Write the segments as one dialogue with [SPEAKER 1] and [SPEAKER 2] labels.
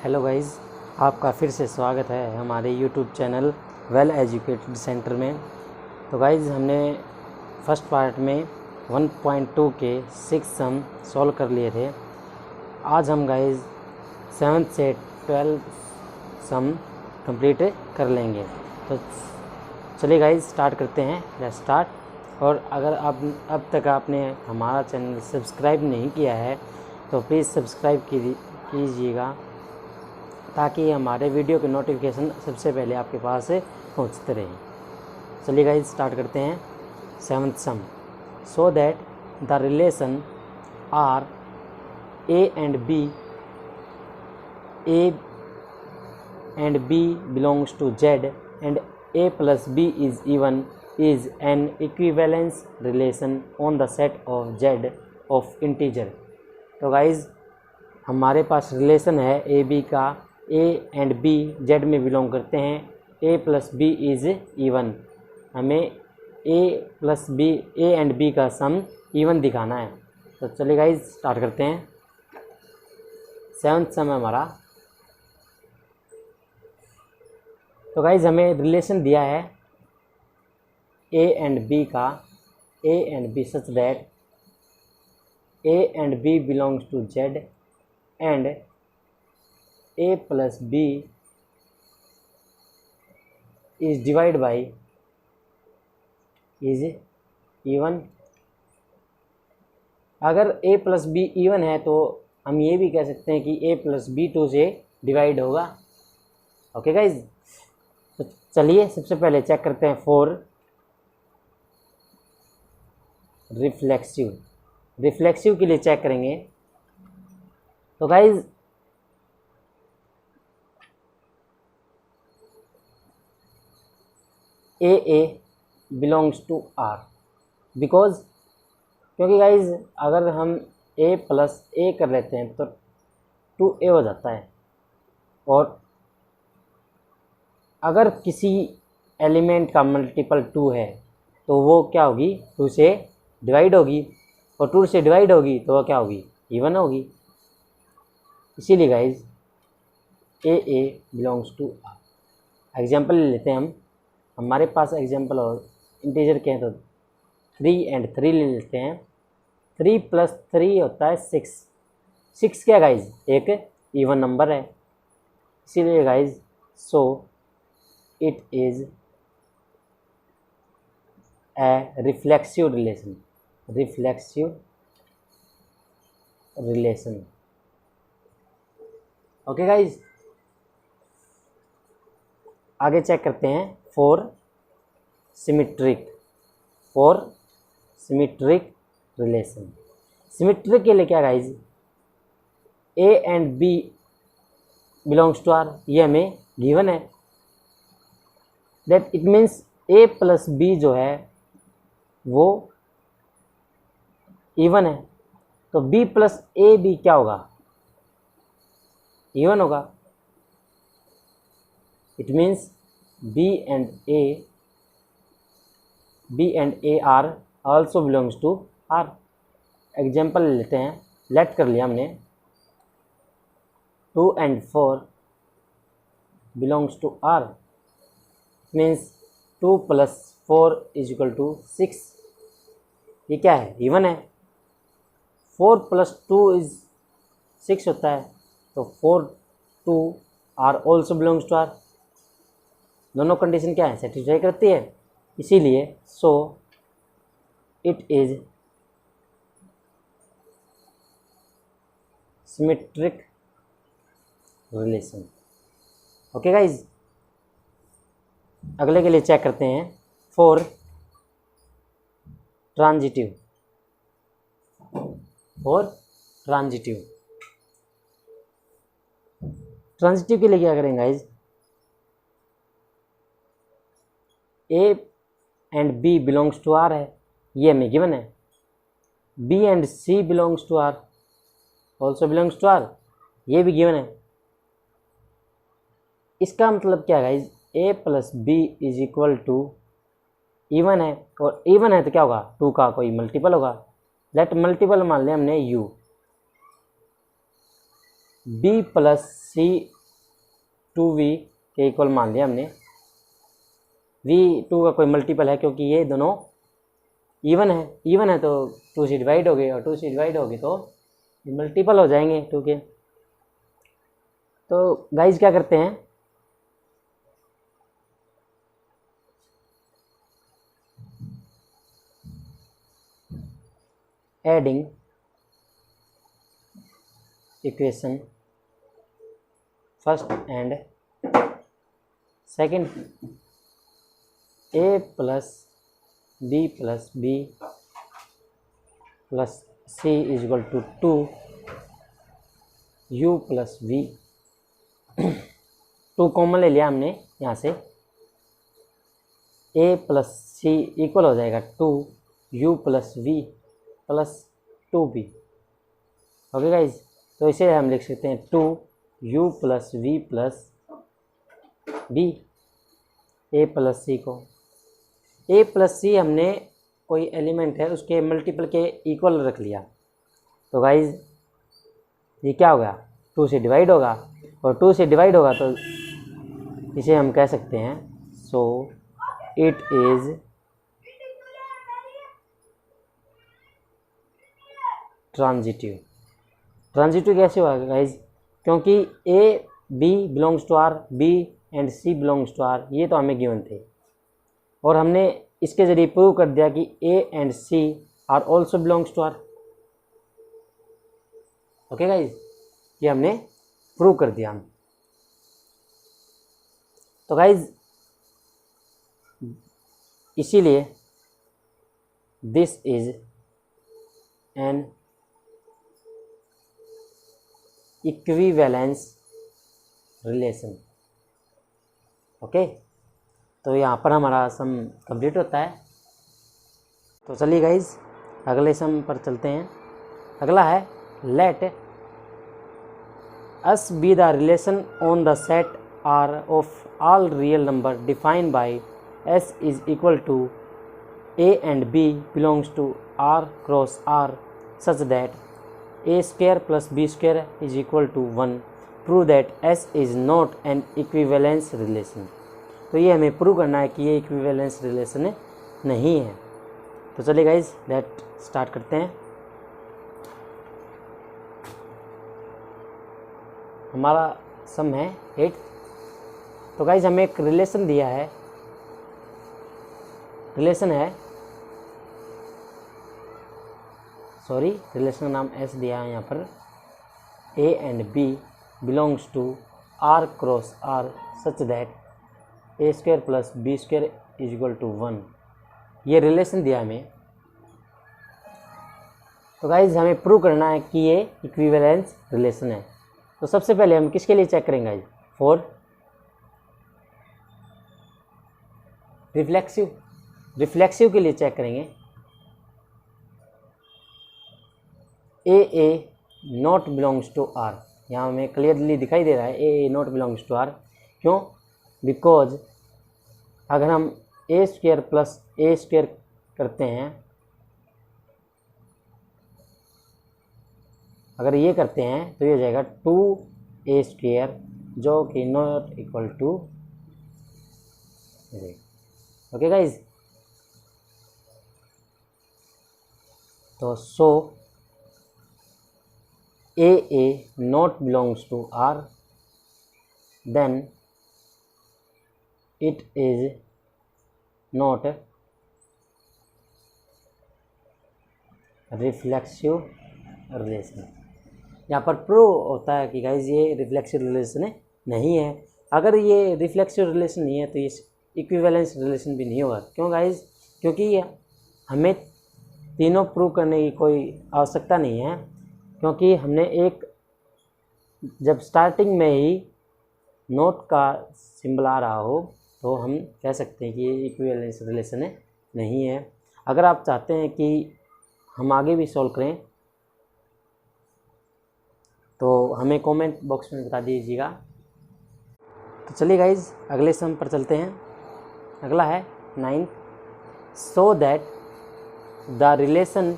[SPEAKER 1] Hello guys, आपका फिर से स्वागत है हमारे YouTube channel well educated centre में। तो गाइज़, हमने फर्स्ट पार्ट में 1.2 के 6 सम सॉल्व कर लिए थे। आज हम गाइज़ 7 से 12 सम कंप्लीट कर लेंगे। तो चलिए गाइज़ स्टार्ट करते हैं। Let's start. और अगर आप अब तक आपने हमारा चैनल सब्सक्राइब नहीं किया है तो प्लीज़ सब्सक्राइब कीजिएगा ताकि हमारे वीडियो के नोटिफिकेशन सबसे पहले आपके पास पहुंचते रहें। चलिए गाइस स्टार्ट करते हैं। 7th sum. So that the relation are A and B belongs to Z and a plus b is even is an equivalence relation on the set of z of integer। तो guys हमारे पास relation है A B का। A and B Z में belong करते हैं। A plus B is even. हमें A plus B A and B का सम इवन दिखाना है। तो चलिए गाइज स्टार्ट करते हैं। 7th सम है हमारा। तो गाइज हमें रिलेशन दिया है ए एंड बी का। A and B such that A and B belongs to Z and A plus B is divide by is even. अगर ए प्लस बी इवन है तो हम ये भी कह सकते हैं कि ए प्लस बी 2 से डिवाइड होगा। ओके गाइज, तो चलिए सबसे पहले चेक करते हैं फॉर रिफ्लेक्सिव के लिए चेक करेंगे। तो guys A belongs to R because क्योंकि गाइज अगर हम ए प्लस ए कर लेते हैं तो 2a हो जाता है। और अगर किसी एलिमेंट का मल्टीपल 2 है तो वो क्या होगी, 2 से डिवाइड होगी। और 2 से डिवाइड होगी तो वो क्या होगी, इवन होगी। इसीलिए guys A belongs to R. Example ले लेते हैं हम। हमारे पास एग्जाम्पल और इंटीजर के हैं तो 3 एंड 3 ले लेते हैं। 3 प्लस 3 होता है 6। 6 क्या गाइज, एक इवन नंबर है। इसीलिए guys so it is a reflexive relation. Okay guys, आगे चेक करते हैं फॉर सिमेट्रिक रिलेशन। सिमेट्रिक के लिए क्या guys, A and B belongs to R, ये हमें गिवन है। That it means A plus B जो है वो इवन है। तो बी प्लस ए बी क्या होगा, इवन होगा। It means B and A are also belongs to R. Example लेते हैं। लेट कर लिया हमने। 2 and 4 belongs to R. Means 2 plus 4 is equal to 6। ये क्या है, इवन है। 4 प्लस 2 इज 6 होता है। तो 4 2 R also belongs to R. दोनों कंडीशन क्या है, सेटिस्फाई करती है। इसीलिए so it is symmetric relation. Okay guys, अगले के लिए चेक करते हैं फॉर ट्रांजिटिव के लिए क्या करेंगे guys, A and B belongs to R है, ये हमें गिवन है। B and C belongs to R also belongs to R, ये भी गिवन है। इसका मतलब क्या है guys, A plus B is equal to even है। और इवन है तो क्या होगा, 2 का कोई मल्टीपल होगा। लेट मल्टीपल मान लिया हमने u। बी प्लस सी 2v के इक्वल मान लिया हमने। v2 का कोई मल्टीपल है क्योंकि ये दोनों इवन है तो 2 से डिवाइड हो गए, और 2 से डिवाइड होगी तो मल्टीपल हो जाएंगे 2 के। तो गाइज क्या करते हैं, adding equation first and second, a plus b plus b plus c is equal to 2u plus v। 2 common ले लिया हमने यहाँ से, a प्लस c इक्वल हो जाएगा 2u plus v plus 2b। Okay guys, तो इसे हम लिख सकते हैं 2u plus v plus b। a plus c को, a प्लस सी हमने कोई एलिमेंट है उसके मल्टीपल के इक्वल रख लिया, तो गाइज ये क्या होगा, 2 से डिवाइड होगा, और 2 से डिवाइड होगा तो इसे हम कह सकते हैं so it is transitive. Transitive कैसे होगा गाइज, क्योंकि a b belongs to r, b and c belongs to r, ये तो हमें गिवन थे, और हमने इसके ज़रिए प्रूव कर दिया कि a and c are also belongs to r। Okay guys, ये हमने प्रूव कर दिया। तो गाइज इसीलिए this is an equivalence relation. Okay, तो यहाँ पर हमारा सम कंप्लीट होता है। तो चलिए गाइज अगले सम पर चलते हैं। अगला है let us be the relation on the set R of all real number defined by S is equal to A and B belongs to R cross R such that A square plus B square is equal to 1। Prove that S is not an equivalence relation. तो ये हमें prove करना है कि ये equivalence relation नहीं है। तो चलिए गाइज लेट स्टार्ट करते हैं। हमारा सम है 8। तो गाइज हमें एक रिलेशन दिया है, रिलेशन का नाम एस दिया है यहाँ पर। A and B belongs to R cross R such that A square plus B square is equal to 1। ये रिलेशन दिया हमें। तो गाइज हमें प्रूव करना है कि ये इक्विवेलेंस रिलेशन है। तो सबसे पहले हम किसके लिए चेक करेंगे गाइज, फॉर रिफ्लेक्सिव के लिए चेक करेंगे। ए नॉट बिलोंग्स टू आर, यहाँ हमें क्लियरली दिखाई दे रहा है ए नॉट बिलोंग्स टू आर। क्यों? बिकॉज अगर हम ए स्क्वायर प्लस ए स्क्वायर करते हैं, अगर ये करते हैं तो ये हो जाएगा 2a स्क्वायर जो कि not equal to. Okay guys, तो so a not belongs to R, then it is not reflexive relation. यहाँ पर प्रूव होता है कि गाइज ये रिफ्लेक्सिव रिलेशन नहीं है। अगर ये रिफ्लेक्सिव रिलेशन नहीं है तो ये इक्विवेलेंस रिलेशन भी नहीं होगा। क्यों गाइज? क्योंकि हमें तीनों प्रूव करने की कोई आवश्यकता नहीं है, क्योंकि हमने एक जब स्टार्टिंग में ही नोट का सिंबल आ रहा हो तो हम कह सकते हैं कि ये इक्विवेलेंस रिलेशन नहीं है। अगर आप चाहते हैं कि हम आगे भी सॉल्व करें तो हमें कमेंट बॉक्स में बता दीजिएगा। तो चलिए गाइज अगले सम पर चलते हैं। अगला है 9। So that the relation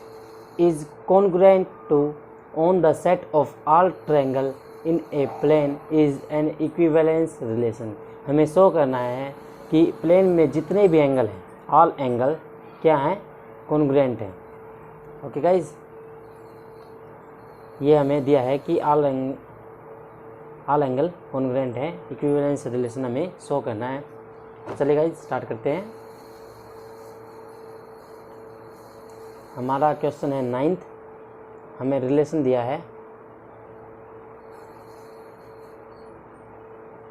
[SPEAKER 1] is congruent to on the set of all triangle in a plane is an equivalence relation. हमें शो करना है कि प्लेन में जितने भी एंगल हैं, ऑल एंगल क्या हैं, कॉन्ग्रुएंट हैं। ओके गाइज, ये हमें दिया है कि ऑल एंगल कॉन्ग्रुएंट है, इक्विवेलेंस रिलेशन हमें शो करना है। चलिए गाइज स्टार्ट करते हैं। हमारा क्वेश्चन है 9th। हमें रिलेशन दिया है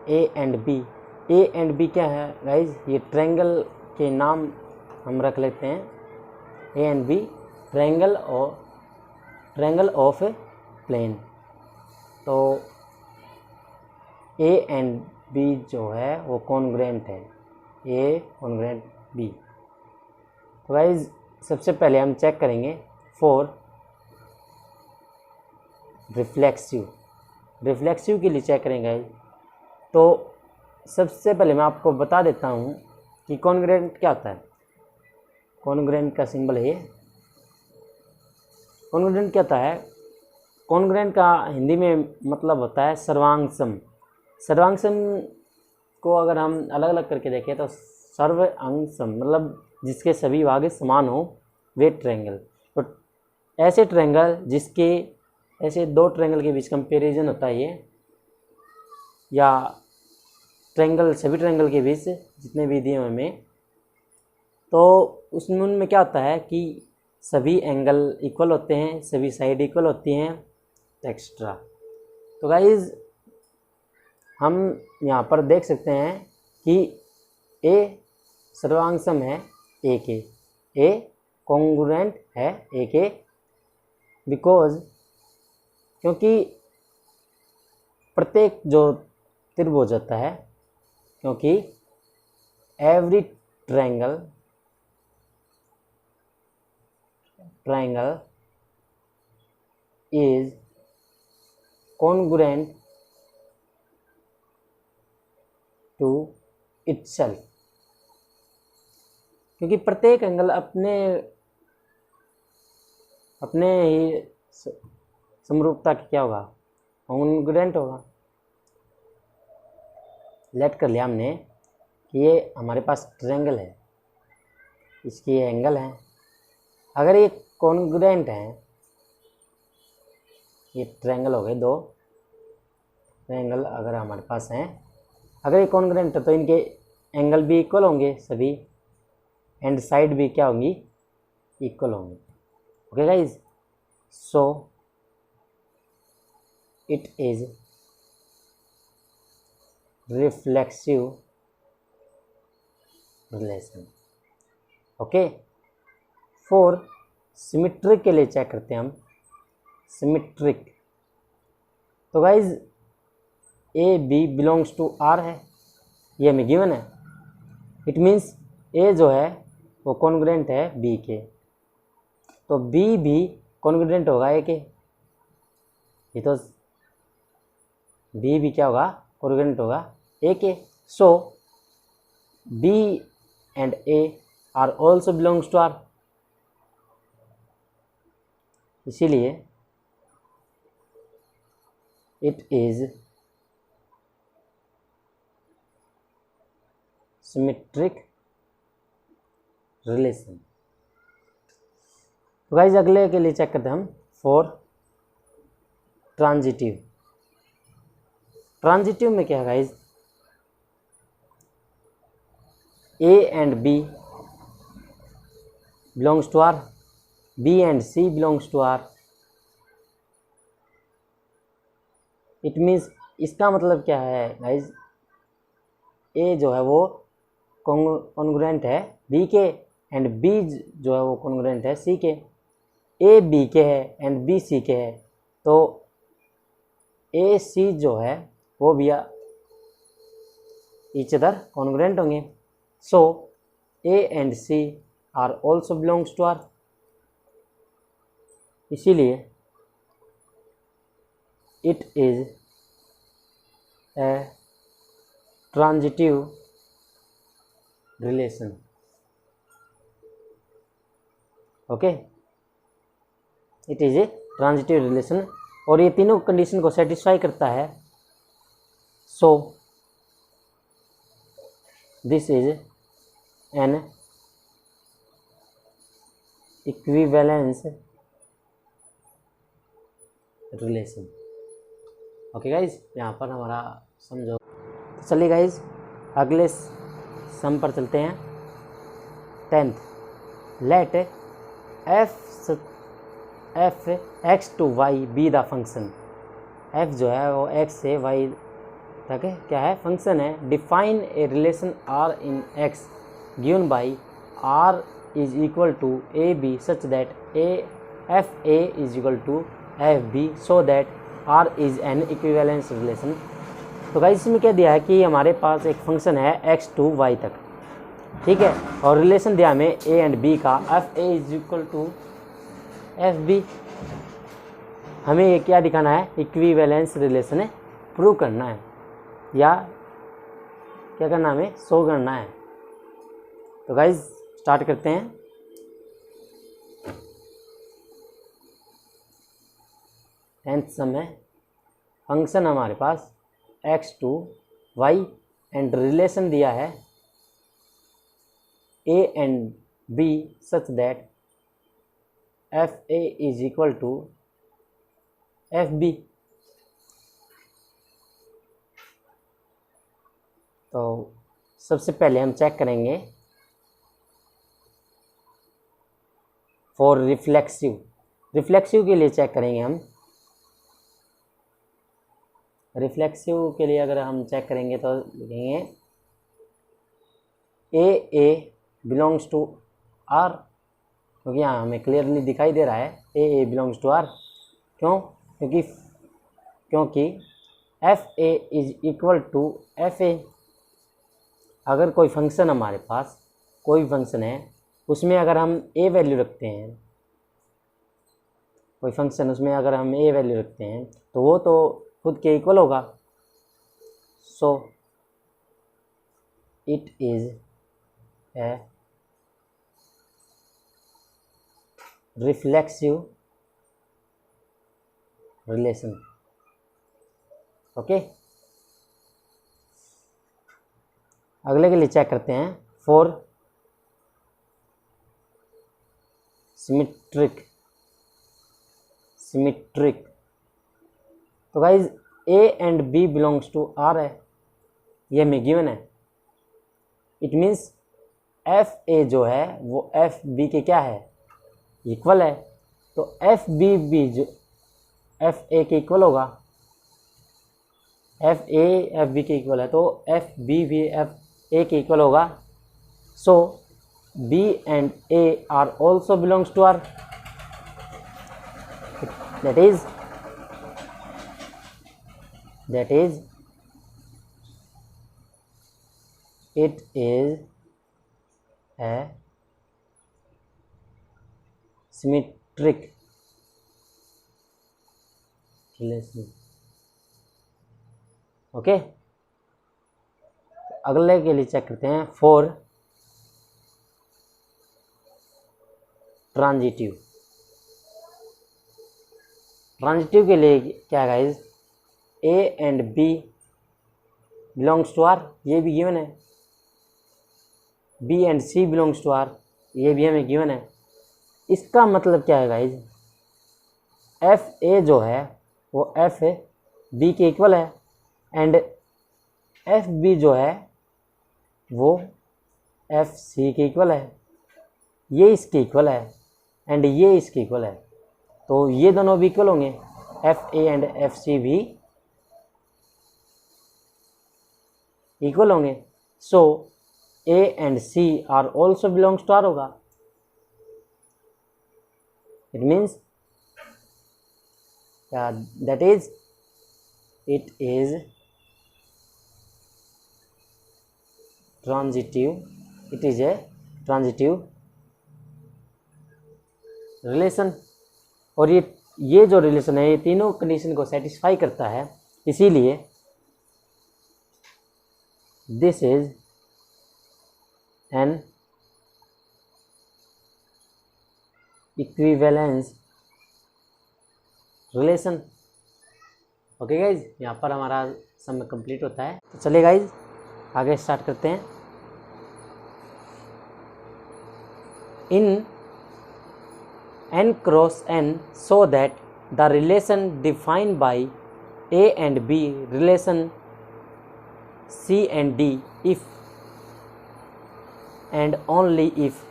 [SPEAKER 1] A and B. A and B क्या है गाइज, ये ट्रायंगल के नाम हम रख लेते हैं। A and B triangle of plane. तो ए एंड बी जो है वो कॉन्ग्रुएंट है, ए कॉन्ग्रुएंट बी। तो गाइज सबसे पहले हम चेक करेंगे फॉर रिफ्लेक्सिव के लिए चेक करेंगे। तो सबसे पहले मैं आपको बता देता हूँ कि कॉन्ग्रुएंट क्या होता है। कॉन्ग्रुएंट का सिंबल है ये। कॉन्ग्रुएंट क्या होता है, कॉन्ग्रुएंट का हिंदी में मतलब होता है सर्वांग-सम। सर्वांग-सम को अगर हम अलग अलग करके देखें तो सर्व-अंग-सम मतलब जिसके सभी भाग समान हो, वे ट्रायंगल। तो ऐसे ट्रायंगल जिसके ऐसे दो ट्रायंगल के बीच कंपैरिजन होता है ये, या ट्रायंगल सभी ट्रायंगल के बीच जितने भी दिए हमें, तो उसमें उनमें क्या होता है कि सभी एंगल इक्वल होते हैं, सभी साइड इक्वल होती हैं एक्स्ट्रा। तो गाइज हम यहाँ पर देख सकते हैं कि ए सर्वांग-सम है ए के, ए कॉन्ग्रुएंट है ए के, बिकॉज क्योंकि प्रत्येक जो त्रिभुज होता है, क्योंकि every triangle is congruent to itself. क्योंकि प्रत्येक एंगल अपने ही समरूपता की क्या होगा, कॉन्ग्रुएंट होगा। लेट कर लिया हमने कि ये हमारे पास ट्रायंगल है, इसकी ये एंगल है। अगर ये कॉन्ग्रुएंट है, ये ट्रायंगल हो गए, दो ट्रायंगल अगर हमारे पास हैं, अगर ये कॉन्ग्रुएंट है तो इनके एंगल भी इक्वल होंगे सभी, एंड साइड भी क्या होंगी, इक्वल होंगी। Okay guys, so it is reflexive relation. Okay, for symmetric के लिए चेक करते हैं हम। सिमेट्रिक, तो guys A B belongs to R है, ये हमें गिवन है। इट मीन्स ए जो है वो कॉन्ग्रुएंट है बी के, तो बी भी कॉन्ग्रुएंट होगा ए के। ये तो बी भी क्या होगा, कॉन्ग्रुएंट होगा ए के। So B and A are also belongs to R. इसीलिए इट इज सिमेट्रिक रिलेशन। तो गाइज अगले के लिए चेक करते हैं हम फॉर ट्रांजिटिव। ट्रांजिटिव में क्या है guys, A and B belongs to R, B and C belongs to R. It means इसका मतलब क्या है गाइज, ए जो है वो कॉन्ग्रुएंट है बी के, एंड बी जो है वो कॉन्ग्रुएंट है सी के। ए बी के है एंड बी सी के है, तो ए सी जो है वो भी ईच अदर कॉन्ग्रुएंट होंगे। So A and C R also belongs to R. इसीलिए it is a transitive relation. Okay, it is a transitive relation और ये तीनों कंडीशन को सेटिस्फाई करता है, so this is an equivalence relation. Okay guys, यहाँ पर हमारा समझो। तो चलिए गाइज अगले सम पर चलते हैं। 10th, let F X to Y be the function. F जो है वो एक्स से वाई तक क्या है, फंक्शन है। Define a relation R in X given by R is equal to A B such that F A is equal to F B so that R is an equivalence relation. तो guys इसमें क्या दिया है कि हमारे पास एक function है x to Y तक, ठीक है, और रिलेशन दिया हमें ए एंड बी का, F A is equal to F B. हमें ये क्या दिखाना है, इक्विवेलेंस रिलेशन है प्रूव करना है, या क्या करना है, हमें शो करना है। तो गाइज स्टार्ट करते हैं। टेंथ सम है, फंक्शन हमारे पास X to Y and relation दिया है A and B such that F A is equal to F B. तो सबसे पहले हम चेक करेंगे फॉर रिफ्लेक्सिव। रिफ्लेक्सिव के लिए चेक करेंगे हम। रिफ्लेक्सिव के लिए अगर हम चेक करेंगे तो लिखेंगे ए बिलोंग्स टू आर, क्योंकि यहाँ हमें क्लियरली दिखाई दे रहा है ए बिलोंग्स टू आर। क्यों? क्योंकि F A is equal to F A. अगर कोई फंक्शन हमारे पास, कोई फंक्शन है, उसमें अगर हम ए वैल्यू रखते हैं, कोई फंक्शन उसमें अगर हम ए वैल्यू रखते हैं तो वो तो खुद के इक्वल होगा। So it is a reflexive relation. Okay, अगले के लिए चेक करते हैं फॉर सिमेट्रिक। तो guys A and B belongs to R है, ये हमें गिवन है। इट मीन्स एफ ए जो है वो एफ बी के क्या है, इक्वल है। तो एफ बी भी जो एफ ए के इक्वल होगा, एफ ए एफ बी के इक्वल है, तो एफ बी भी एफ ए के इक्वल होगा। So B and A are also belongs to R. that is it is a symmetric relation। Okay, अगले के लिए चेक करते हैं फॉर ट्रांजिटिव। ट्रांजिटिव के लिए क्या है guys, A and B belongs to R, ये भी गिवन है। B and C belongs to R, ये भी हमें गिवन है। इसका मतलब क्या है गाइज, एफ ए जो है वो एफ बी के इक्वल है, एंड एफ बी जो है वो एफ सी के इक्वल है। ये इसके इक्वल है एंड ये इसके इक्वल है, तो ये दोनों भी इक्वल होंगे। F A and F C भी इक्वल होंगे। So A and C R also belongs to R होगा। It means that is it is transitive, it is a transitive relation. और ये जो रिलेशन है ये तीनों कंडीशन को सेटिस्फाई करता है, इसीलिए this is an equivalence relation. Okay guys, यहाँ पर हमारा सम कंप्लीट होता है। तो चलिए गाइज आगे स्टार्ट करते हैं। इन n cross n so that the relation defined by A and B relation C and D if and only if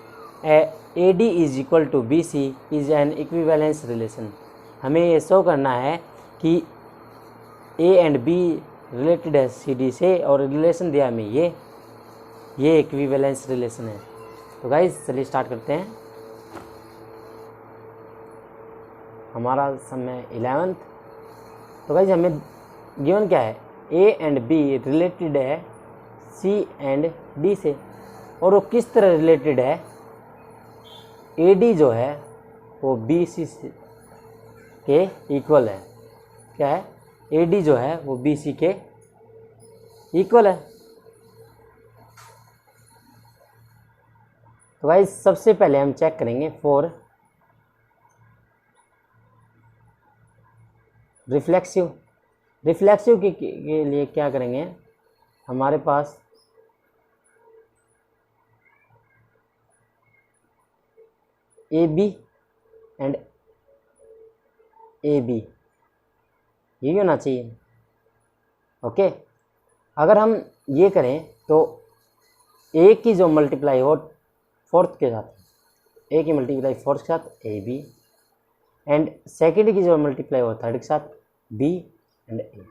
[SPEAKER 1] AD is equal to BC is an equivalence relation। हमें ये show करना है कि A and B related है CD से और relation दिया हमें ये इक्विवेलेंस रिलेशन है। तो गाइज चलिए स्टार्ट करते हैं। हमारा समय 11th। तो गाइज हमें गिवन क्या है, A एंड B रिलेटेड है C एंड D से, और वो किस तरह रिलेटेड है, AD जो है वो BC के इक्वल है। क्या है, AD जो है वो BC के इक्वल है। तो गाइज सबसे पहले हम चेक करेंगे फॉर रिफ्लेक्सिव के लिए क्या करेंगे, हमारे पास AB एंड AB ये होना चाहिए। ओके, अगर हम ये करें तो A की जो मल्टीप्लाई हो फोर्थ के साथ, A की मल्टीप्लाई फोर्थ के साथ AB एंड सेकेंड की जो मल्टीप्लाई हो थर्ड के साथ B एंड A।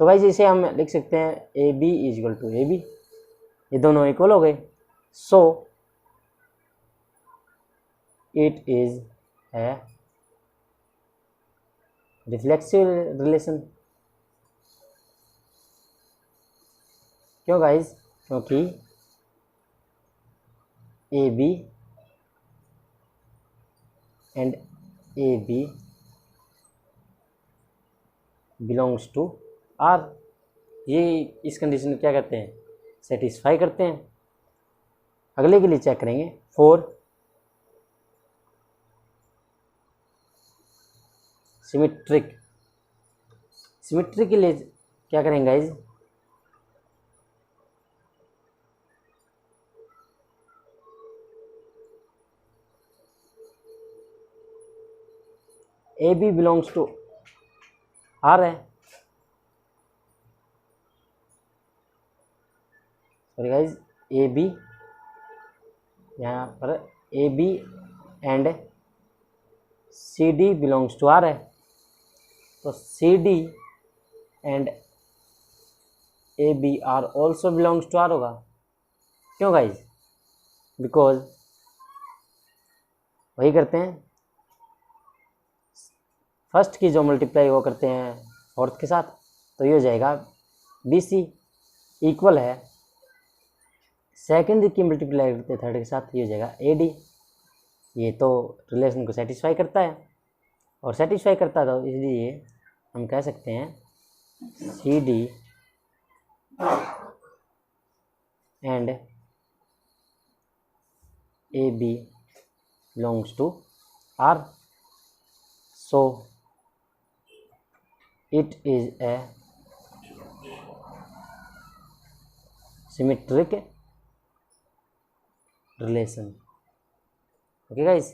[SPEAKER 1] तो भाई इसे हम लिख सकते हैं AB is equal to AB, ये दोनों इक्वल हो गए। सो इट इज है रिफ्लेक्सिव रिलेशन। क्यों गाइज, क्योंकि AB and AB belongs to R। ये इस कंडीशन में क्या करते हैं, सेटिस्फाई करते हैं। अगले के लिए चेक करेंगे फॉर सिमेट्रिक के लिए क्या करेंगे guys, AB belongs to R है। सॉरी गाइज, AB यहाँ पर AB and CD belongs to R है। तो CD and AB are also belongs to R होगा। क्यों गाइज, बिकॉज वही करते हैं, फर्स्ट की जो मल्टीप्लाई वो करते हैं फोर्थ के साथ, तो ये हो जाएगा BC इक्वल है सेकंड की मल्टीप्लाई करते हैं थर्ड के साथ, ये हो जाएगा AD। ये तो रिलेशन को सेटिस्फाई करता है, और सेटिस्फाई करता है तो इसलिए हम कह सकते हैं CD and AB belongs to R। So it is a symmetric relation। Okay guys,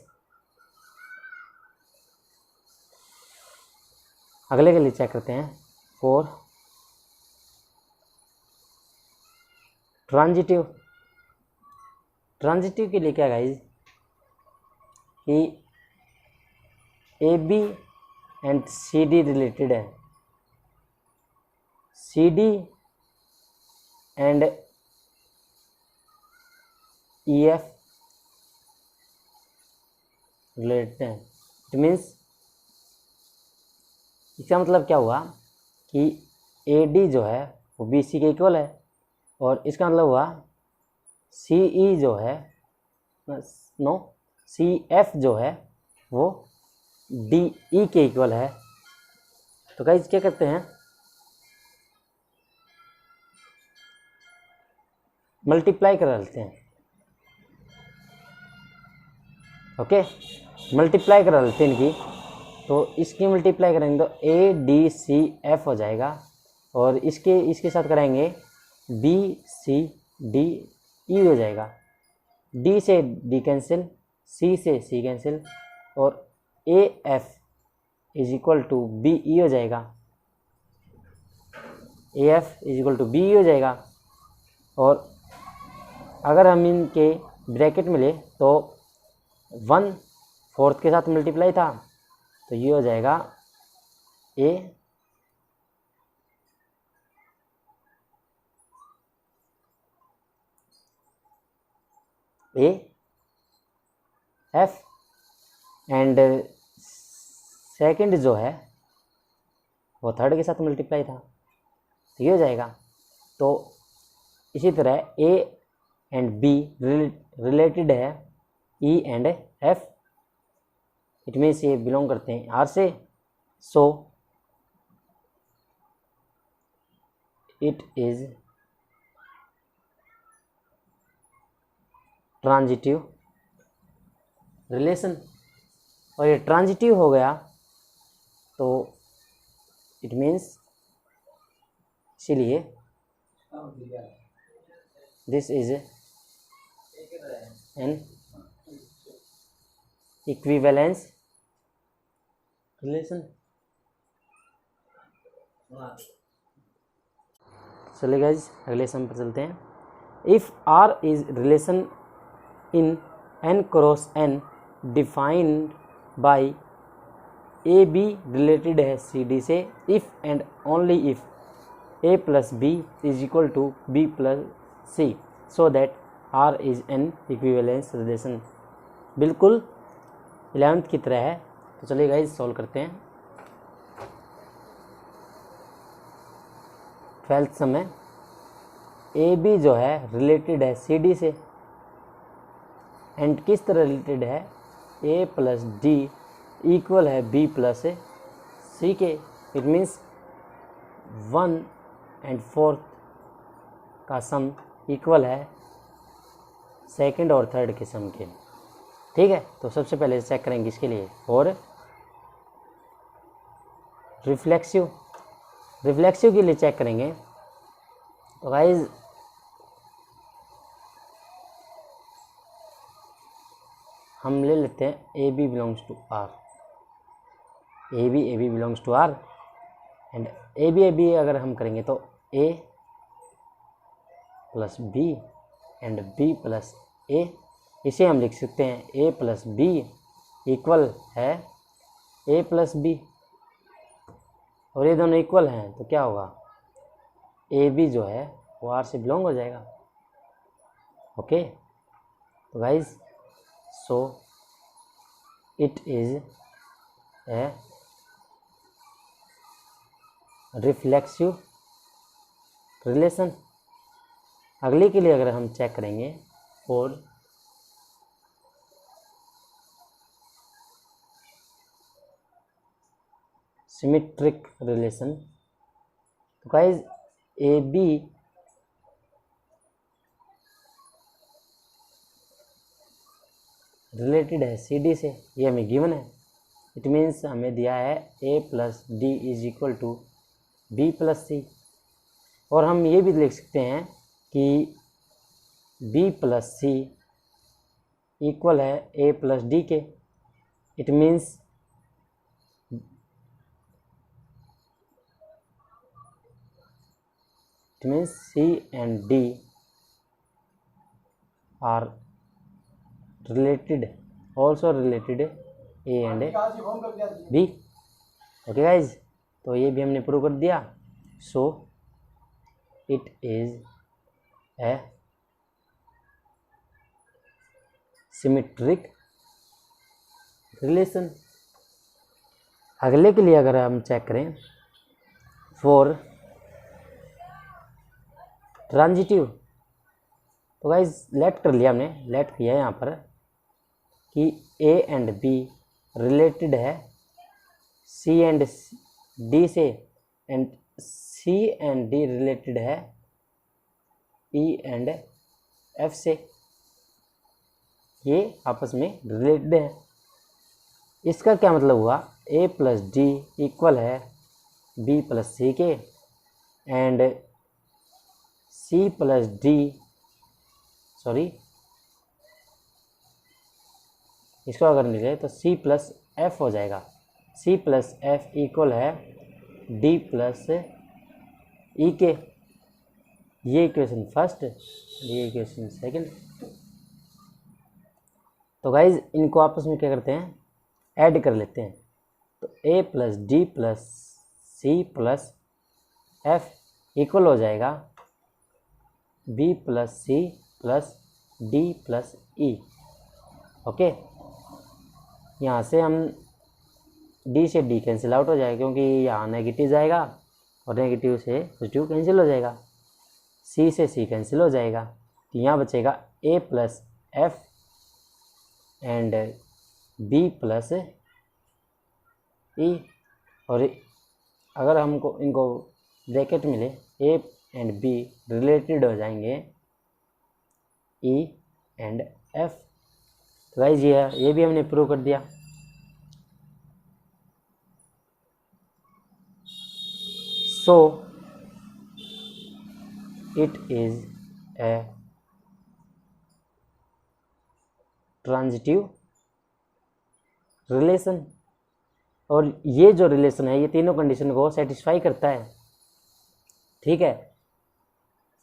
[SPEAKER 1] अगले के लिए चेक करते हैं फॉर ट्रांजिटिव के लिए क्या गाइस, कि AB एंड CD रिलेटेड है, CD एंड EF रिलेटेड है। इट मीन्स इसका मतलब क्या हुआ कि AD जो है वो BC के इक्वल है, और इसका मतलब हुआ CE जो है CF जो है वो DE के इक्वल है। तो गाइस क्या करते हैं, मल्टीप्लाई करा लेते हैं। ओके, मल्टीप्लाई करा लेते हैं इनकी। तो इसकी मल्टीप्लाई करेंगे तो ए डी सी एफ हो जाएगा, और इसके साथ कराएंगे बी सी डी ई हो जाएगा। डी से डी कैंसिल, सी से सी कैंसिल, और A F is equal to B E हो जाएगा। A F is equal to B E हो जाएगा। और अगर हम इनके ब्रैकेट में ले तो 1/4 के साथ मल्टीप्लाई था, तो ये हो जाएगा ए एफ, एंड सेकंड जो है वो 3rd के साथ मल्टीप्लाई था, तो ये हो जाएगा। तो इसी तरह ए एंड बी रिलेटेड है E and F, it means ये बिलोंग करते हैं आर से, so it is transitive relation. और ये ट्रांजिटिव हो गया तो इट मीन्स, इसीलिए this is an equivalence relation. चलिए गाइज अगले सम पर चलते हैं। If R is relation in n cross n defined by A B related है सी डी से, if and only if A plus B is equal to B plus C, so that R is an equivalence relation. बिल्कुल 11th की तरह है। तो चलिए guys solve करते हैं। 12th सम है, ए बी जो है रिलेटेड है सी डी से, एंड किस तरह रिलेटेड है, ए प्लस डी इक्वल है बी प्लस सी के। इट मीन्स 1/4 का सम इक्वल है 2nd और 3rd के सम के। ठीक है, तो सबसे पहले चेक करेंगे इसके लिए। और रिफ्लेक्सिव के लिए चेक करेंगे। तो गाइज हम ले लेते हैं A B belongs to R, A B belongs to R, and A B अगर हम करेंगे तो A plus B and B plus A, इसे हम लिख सकते हैं ए प्लस बी इक्वल है ए प्लस बी, और ये दोनों इक्वल हैं तो क्या होगा, ए बी जो है वो आर से बिलोंग हो जाएगा। ओके, तो guys so it is a reflexive relation. अगले के लिए अगर हम चेक करेंगे और सिमेट्रिक रिलेशन, तो गाइज ए बी रिलेटेड है सी डी से, ये हमें गिवन है। इट मीन्स हमें दिया है A plus D is equal to B plus C, और हम ये भी लिख सकते हैं कि बी प्लस सी इक्वल है ए प्लस डी के। It means C and D are related, also related A and B। Okay guys, तो ये भी हमने प्रूव कर दिया। सो it is A symmetric relation. अगले के लिए अगर हम चेक करें फॉर ट्रांजिटिव, तो गाइज लेट कर लिया हमने, लेट किया है यहाँ पर कि ए एंड बी रिलेटेड है सी एंड डी से, and C and D related है ई एंड एफ से, ये आपस में रिलेटेड है। इसका क्या मतलब हुआ, a प्लस डी इक्वल है b प्लस सी के, and c plus D, sorry इसको अगर निकले तो c प्लस एफ हो जाएगा। c प्लस एफ इक्वल है d प्लस ई के। ये इक्वेशन फर्स्ट, ये इक्वेशन सेकंड। तो गाइज इनको आपस में क्या करते हैं, ऐड कर लेते हैं। तो a plus D plus C plus F equal हो जाएगा b plus C plus D plus E. Okay, यहाँ से हम d से d कैंसिल आउट हो जाएगा, क्योंकि यहाँ नेगेटिव जाएगा और नेगेटिव से पॉजिटिव कैंसिल हो जाएगा, c से c कैंसिल हो जाएगा। तो यहाँ बचेगा a plus F and b plus E. और अगर हमको इनको ब्रैकेट मिले a एंड b रिलेटेड हो जाएंगे e एंड f। तो गाइस ये भी हमने प्रूव कर दिया। सो it is a transitive relation, और ये जो रिलेशन है ये तीनों कंडीशन को सेटिस्फाई करता है। ठीक है,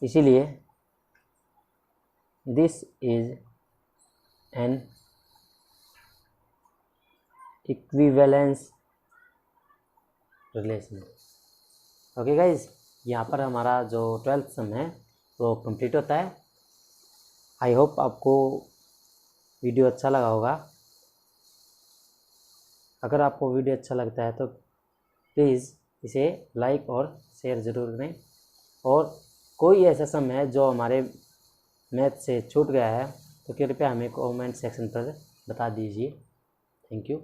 [SPEAKER 1] इसीलिए this is an equivalence relation. Okay guys, यहाँ पर हमारा जो 12th सम है वो कंप्लीट होता है। आई होप आपको वीडियो अच्छा लगा होगा। अगर आपको वीडियो अच्छा लगता है तो प्लीज़ इसे लाइक और शेयर ज़रूर करें, और कोई ऐसा सम है जो हमारे मैथ से छूट गया है तो कृपया हमें कमेंट सेक्शन पर बता दीजिए। Thank you.